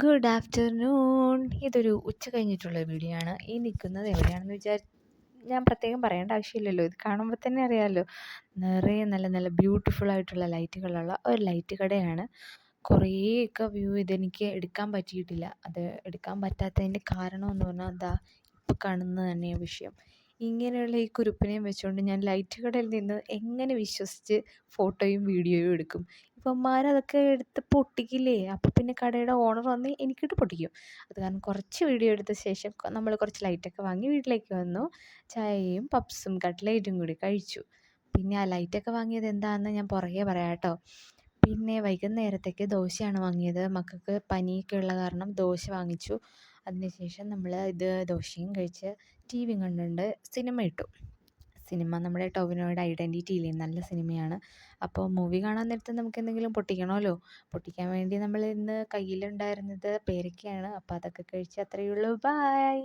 Good afternoon. ഇതൊരു ഉച്ച കഴിഞ്ഞിട്ടുള്ള വീഡിയോ ആണ്. ഈ നിൽക്കുന്നത് എവിടെയാണെന്ന് ഞാൻ പ്രത്യേകം പറയേണ്ട ആവശ്യമില്ലല്ലോ. ഇത് കാണുമ്പോൾ തന്നെ അറിയാമല്ലോ. നിറയെ നല്ല നല്ല ബ്യൂട്ടിഫുൾ ആയിട്ടുള്ള ലൈറ്റുകളുള്ള ഒരു ലൈറ്റ് കടയാണ്. കുറേയൊക്കെ വ്യൂ ഇതെനിക്ക് എടുക്കാൻ പറ്റിയിട്ടില്ല. അത് എടുക്കാൻ പറ്റാത്തതിൻ്റെ കാരണം എന്ന് പറഞ്ഞാൽ ഇപ്പോൾ കാണുന്നത് തന്നെയാണ് വിഷയം. ഇങ്ങനെയുള്ള ഈ കുരുപ്പിനെയും വെച്ചുകൊണ്ട് ഞാൻ ലൈറ്റ് കടയിൽ നിന്ന് എങ്ങനെ വിശ്വസിച്ച് ഫോട്ടോയും വീഡിയോയും എടുക്കും? ഇവന്മാരതൊക്കെ എടുത്ത് പൊട്ടിക്കില്ലേ? അപ്പോൾ പിന്നെ കടയുടെ ഓണർ വന്ന് എനിക്കിട്ട് പൊട്ടിക്കും. അത് കാരണം കുറച്ച് വീഡിയോ എടുത്ത ശേഷം നമ്മൾ കുറച്ച് ലൈറ്റൊക്കെ വാങ്ങി വീട്ടിലേക്ക് വന്നു. ചായയും പപ്സും കട്ട്ലേറ്റും കൂടി കഴിച്ചു. പിന്നെ ആ ലൈറ്റൊക്കെ വാങ്ങിയത് എന്താണെന്ന് ഞാൻ പുറകെ പറയാം കേട്ടോ. പിന്നെ വൈകുന്നേരത്തേക്ക് ദോശയാണ് വാങ്ങിയത്. മക്കൾക്ക് പനിയൊക്കെ ഉള്ള കാരണം ദോശ വാങ്ങിച്ചു. അതിനുശേഷം നമ്മൾ ദോശയും കഴിച്ച് ടി വിയും കണ്ടുകൊണ്ട് സിനിമ ഇട്ടു. സിനിമ നമ്മുടെ ടൊവിനോയുടെ ഐഡൻറ്റിറ്റി ഇല്ലേ, നല്ല സിനിമയാണ്. അപ്പോൾ മൂവി കാണാൻ നേരത്ത് നമുക്ക് എന്തെങ്കിലും പൊട്ടിക്കണമല്ലോ. പൊട്ടിക്കാൻ വേണ്ടി നമ്മൾ ഇന്ന് കയ്യിലുണ്ടായിരുന്നത് പേരയ്ക്കയാണ്. അപ്പോൾ അതൊക്കെ കഴിച്ച് അത്രയേ ഉള്ളൂ. ബായ്.